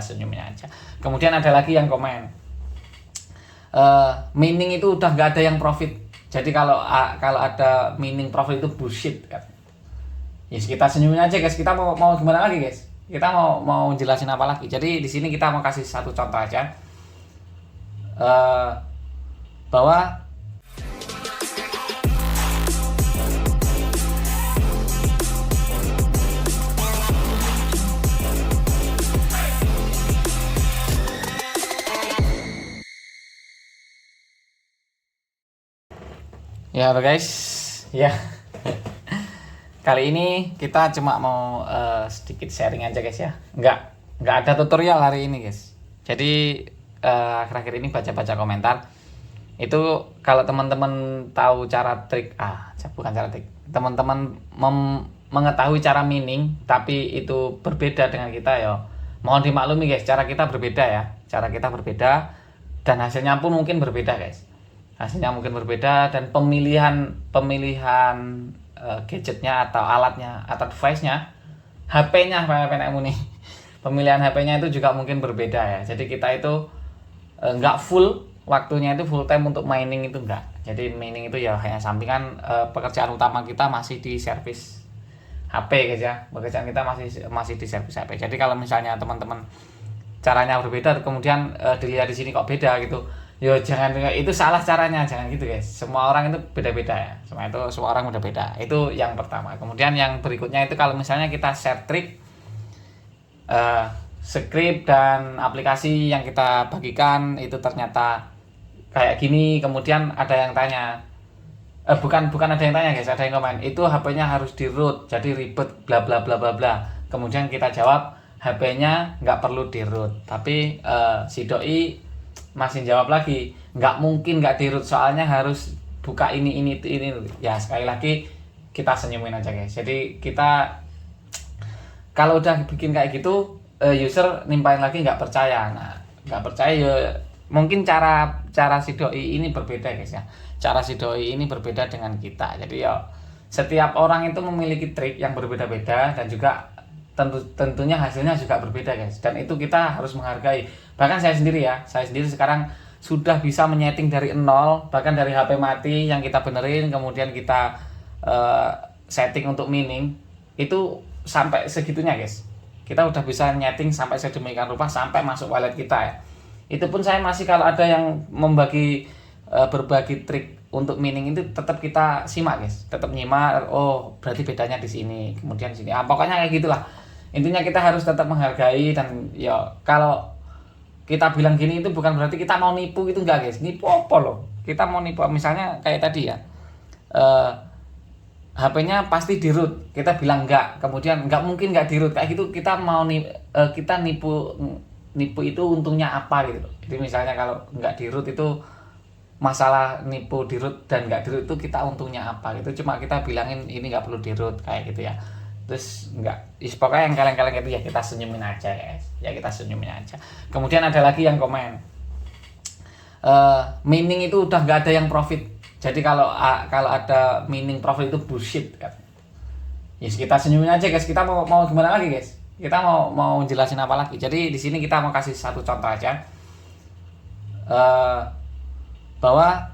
senyumin aja. Kemudian ada lagi yang komen, mining itu udah nggak ada yang profit. Jadi kalau ada mining profit itu bullshit kan. Yes, kita senyumin aja guys. Kita mau gimana lagi guys? Kita mau jelasin apa lagi? Jadi di sini kita mau kasih satu contoh aja, bahwa ya halo guys, ya kali ini kita cuma mau sedikit sharing aja guys ya. Nggak ada tutorial hari ini guys. Jadi akhir-akhir ini baca-baca komentar itu, kalau teman-teman tahu cara trik, bukan cara trik, teman-teman mengetahui cara mining tapi itu berbeda dengan kita ya, mohon dimaklumi guys, cara kita berbeda ya, cara kita berbeda dan hasilnya pun mungkin berbeda guys. Hasilnya mungkin berbeda dan pemilihan gadgetnya atau alatnya atau device-nya, HP-nya nih. Pemilihan HP-nya itu juga mungkin berbeda ya. Jadi kita itu nggak full waktunya itu full time untuk mining itu enggak. Jadi mining itu ya hanya sampingan, pekerjaan utama kita masih di servis HP guys ya. Pekerjaan kita masih di servis HP. Jadi kalau misalnya teman-teman caranya berbeda kemudian dilihat di sini kok beda gitu, yo jangan, itu salah caranya, jangan gitu guys. Semua orang itu beda-beda ya, semua orang beda-beda. Itu yang pertama. Kemudian yang berikutnya itu kalau misalnya kita share trik, script dan aplikasi yang kita bagikan itu ternyata kayak gini, kemudian ada yang tanya, bukan ada yang tanya guys, ada yang komen, itu HP-nya harus di root, jadi ribet bla bla bla bla bla. Kemudian kita jawab, HP-nya nggak perlu di root. Tapi si doi masih jawab lagi, nggak mungkin nggak di root, soalnya harus buka ini. Ya sekali lagi kita senyumin aja guys. Jadi kita kalau udah bikin kayak gitu, user nimpain lagi nggak percaya. Nah nggak percaya ya, mungkin cara si doi ini berbeda guys ya. Cara si doi ini berbeda dengan kita. Jadi ya setiap orang itu memiliki trik yang berbeda-beda dan juga tentunya hasilnya juga berbeda guys, dan itu kita harus menghargai. Bahkan saya sendiri sekarang sudah bisa menyeting dari nol, bahkan dari HP mati yang kita benerin kemudian kita setting untuk mining itu sampai segitunya guys. Kita udah bisa nyeting sampai sedemikian rupa sampai masuk wallet kita ya. Itu pun saya masih, kalau ada yang berbagi trik untuk mining itu tetap kita simak guys, tetap nyimak. Oh berarti bedanya di sini, kemudian di sini. Pokoknya kayak gitulah. Intinya kita harus tetap menghargai, dan ya kalau kita bilang gini itu bukan berarti kita mau nipu, itu enggak guys. Nipu apa loh? Kita mau nipu misalnya kayak tadi ya, HP-nya pasti di root, kita bilang enggak, kemudian enggak mungkin enggak di root, kayak gitu kita mau kita nipu itu untungnya apa gitu. Jadi misalnya kalau enggak di root itu masalah nipu di root dan enggak di root itu kita untungnya apa gitu. Cuma kita bilangin ini enggak perlu di root kayak gitu ya. Terus enggak, pokoknya yang kaleng-kaleng itu ya kita senyumin aja guys. Ya kita senyumin aja. Kemudian ada lagi yang komen, mining itu udah nggak ada yang profit. Jadi kalau ada mining profit itu bullshit kan. Yes, kita senyumin aja guys. Kita mau gimana lagi guys? Kita mau jelasin apa lagi? Jadi di sini kita mau kasih satu contoh aja, bahwa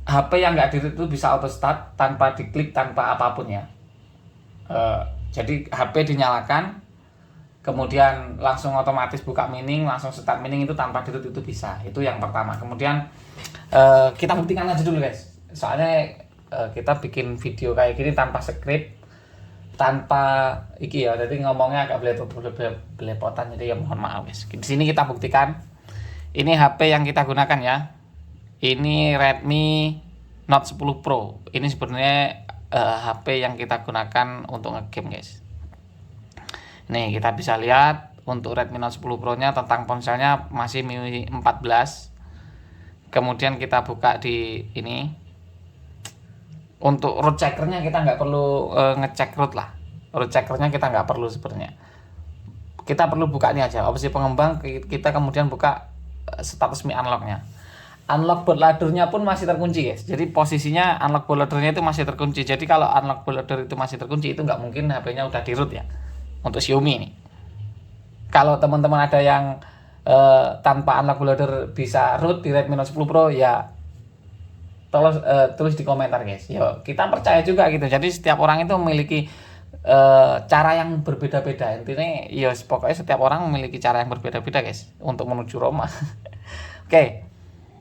HP yang nggak di-root itu bisa auto start tanpa diklik, tanpa apapun ya. Jadi HP dinyalakan kemudian langsung otomatis buka mining, langsung start mining itu tanpa di-root, itu bisa. Itu yang pertama. Kemudian kita buktikan aja dulu guys. Soalnya kita bikin video kayak gini tanpa script, tanpa iki ya, jadi ngomongnya agak belepotan, jadi ya mohon maaf guys. Di sini kita buktikan. Ini HP yang kita gunakan ya. Ini Redmi Note 10 Pro. Ini sebenarnya HP yang kita gunakan untuk ngegame guys. Nih kita bisa lihat untuk Redmi Note 10 Pro nya tentang ponselnya masih MIUI 14. Kemudian kita buka di ini. Untuk root checkernya kita nggak perlu ngecek root lah. Root checkernya kita nggak perlu sebenarnya. Kita perlu buka ini aja, opsi pengembang. Kita kemudian buka status Mi Unlock-nya. Unlock bootloader-nya pun masih terkunci guys. Jadi posisinya unlock bootloader-nya itu masih terkunci. Jadi kalau unlock bootloader itu masih terkunci, itu nggak mungkin HP-nya udah di root ya. Untuk Xiaomi ini. Kalau teman-teman ada yang tanpa unlock bootloader bisa root di Redmi Note 10 Pro, ya tolong tulis di komentar guys. Yo, kita percaya juga gitu. Jadi setiap orang itu memiliki cara yang berbeda-beda. Intinya ya pokoknya setiap orang memiliki cara yang berbeda-beda guys untuk menuju Roma. Oke,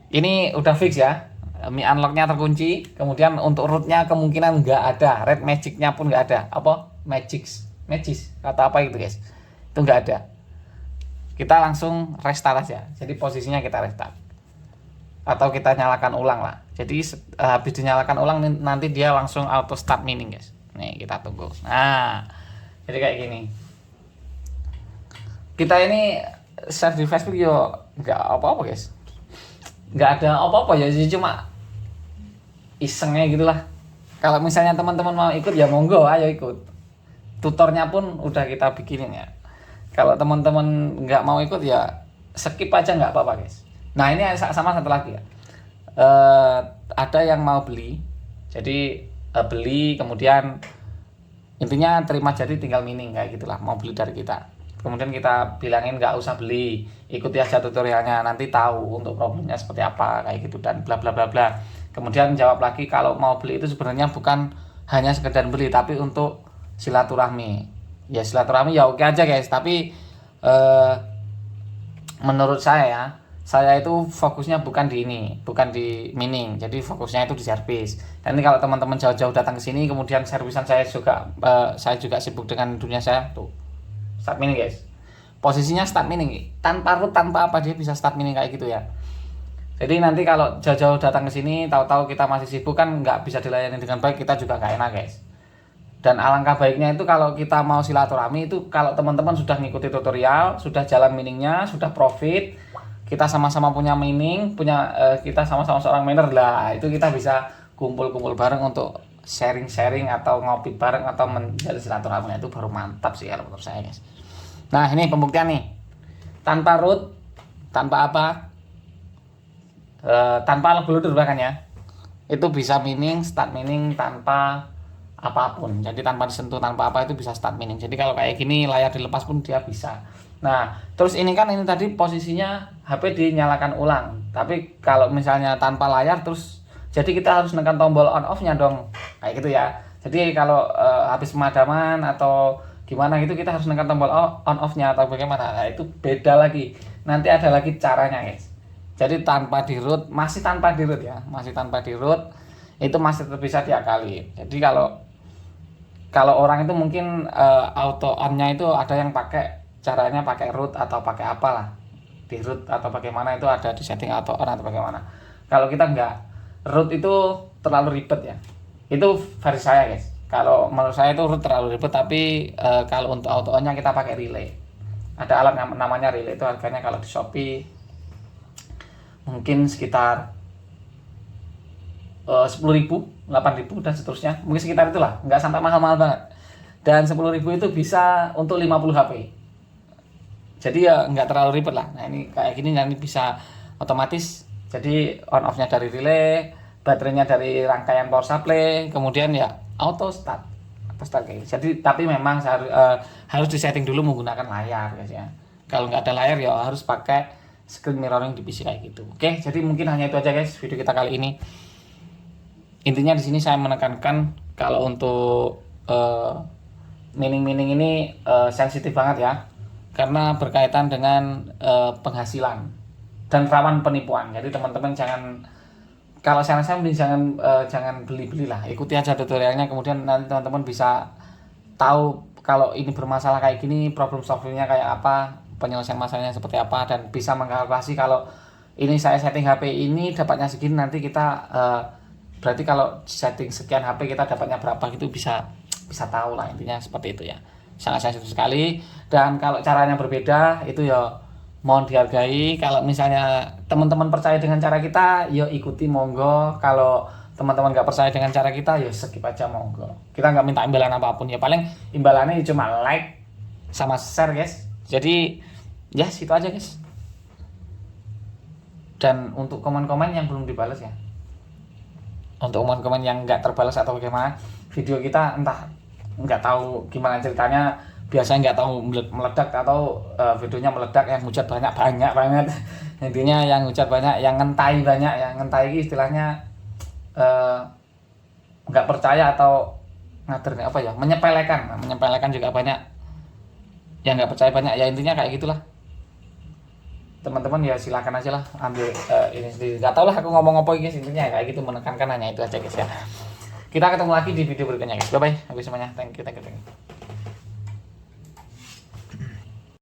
ini udah fix ya. Mi unlocknya terkunci. Kemudian untuk rootnya kemungkinan nggak ada. Red magicnya pun nggak ada. Apa? Magis kata apa itu guys? Itu nggak ada. Kita langsung restart aja. Jadi posisinya kita restart atau kita nyalakan ulang lah. Jadi habis dinyalakan ulang nanti dia langsung auto start mining guys. Nih kita tunggu. Nah, jadi kayak gini. Kita ini share di Facebook yo nggak apa-apa guys. Nggak ada apa-apa ya, jadi cuma isengnya gitulah. Kalau misalnya teman-teman mau ikut ya monggo, ayo ikut. Tutornya pun udah kita bikinin ya. Kalau teman-teman nggak mau ikut ya skip aja, nggak apa-apa guys. Nah ini sama satu lagi ya, ada yang mau beli, jadi beli kemudian intinya terima jadi tinggal mining kayak gitulah, mau beli dari kita. Kemudian kita bilangin nggak usah beli, ikuti aja tutorialnya, nanti tahu untuk problemnya seperti apa kayak gitu dan bla bla bla bla. Kemudian jawab lagi kalau mau beli itu sebenarnya bukan hanya sekedar beli tapi untuk silaturahmi. Ya silaturahmi ya oke aja guys, tapi menurut saya itu fokusnya bukan di ini, bukan di mining. Jadi fokusnya itu di servis. Dan ini kalau teman-teman jauh-jauh datang ke sini, kemudian servisan saya juga sibuk dengan dunia saya tuh. Start mining guys. Posisinya start mining, tanpa root tanpa apa dia bisa start mining kayak gitu ya. Jadi nanti kalau jauh-jauh datang ke sini, tahu-tahu kita masih sibuk kan nggak bisa dilayani dengan baik, kita juga nggak enak guys. Dan alangkah baiknya itu kalau kita mau silaturahmi itu kalau teman-teman sudah ngikuti tutorial, sudah jalan miningnya, sudah profit, kita sama-sama punya mining, kita sama-sama seorang miner lah, itu kita bisa kumpul-kumpul bareng untuk sharing-sharing atau ngopi bareng atau menjalin silaturahmi, itu baru mantap sih kalau menurut saya guys. Nah ini pembuktian nih, tanpa root, tanpa apa, tanpa unlock bootloader bahkan ya, itu bisa mining, start mining tanpa apapun. Jadi tanpa disentuh, tanpa apa itu bisa start mining. Jadi kalau kayak gini layar dilepas pun dia bisa. Nah, terus ini tadi posisinya HP dinyalakan ulang. Tapi kalau misalnya tanpa layar terus jadi kita harus menekan tombol on off-nya dong. Kayak gitu ya. Jadi kalau habis pemadaman atau gimana gitu kita harus menekan tombol on off-nya atau bagaimana. Nah, itu beda lagi. Nanti ada lagi caranya, guys. Jadi tanpa di root, masih tanpa di root ya. Masih tanpa di root itu masih bisa diakali. Jadi kalau orang itu mungkin auto on-nya itu ada yang caranya pakai root atau pakai apalah, di root atau bagaimana itu ada di setting auto on atau bagaimana. Kalau kita enggak, root itu terlalu ribet ya. Itu versi saya guys. Kalau menurut saya itu root terlalu ribet, tapi kalau untuk auto on-nya kita pakai relay. Ada alat namanya relay, itu harganya kalau di Shopee mungkin sekitar 10.000, 8.000 dan seterusnya. Mungkin sekitar itulah, nggak sampai mahal-mahal banget. Dan 10.000 itu bisa untuk 50 HP. Jadi ya nggak terlalu ribet lah. Nah ini kayak gini nanti bisa otomatis. Jadi on off-nya dari relay, baterainya dari rangkaian power supply, kemudian ya auto start kayak gitu. Jadi tapi memang harus disetting dulu menggunakan layar guys ya. Kalau nggak ada layar ya harus pakai screen mirroring di PC kayak gitu. Oke, jadi mungkin hanya itu aja guys video kita kali ini. Intinya di sini saya menekankan kalau untuk mining ini sensitif banget ya. Karena berkaitan dengan penghasilan dan rawan penipuan. Jadi teman-teman kalau saya jangan beli-beli lah, ikuti aja tutorialnya, kemudian nanti teman-teman bisa tahu kalau ini bermasalah kayak gini, problem solvingnya kayak apa, penyelesaian masalahnya seperti apa, dan bisa mengkalkulasi kalau ini saya setting HP ini dapatnya segini, nanti kita berarti kalau setting sekian HP kita dapatnya berapa gitu, bisa tahu lah, intinya seperti itu ya. Sangat sensitif sekali, dan kalau caranya berbeda itu ya mohon dihargai. Kalau misalnya teman-teman percaya dengan cara kita ya ikuti monggo, kalau teman-teman nggak percaya dengan cara kita ya skip aja monggo. Kita nggak minta imbalan apapun ya, paling imbalannya cuma like sama share guys. Jadi ya situ aja guys. Dan untuk komen-komen yang belum dibalas ya, untuk komen-komen yang nggak terbalas atau bagaimana, video kita entah nggak tahu gimana ceritanya, biasanya nggak tahu meledak atau videonya meledak, yang hujat banyak banget. Intinya yang hujat banyak, yang ngentai banyak, yang ngentai ini istilahnya nggak percaya atau ngatur apa ya, menyepelekan juga banyak, yang nggak percaya banyak ya, intinya kayak gitulah teman-teman. Ya silakan aja lah ambil ini sendiri, nggak tau lah aku ngomong apa guys, intinya kayak gitu, menekankan hanya itu aja guys ya. Kita ketemu lagi di video berikutnya guys, bye bye habis semuanya, thank you.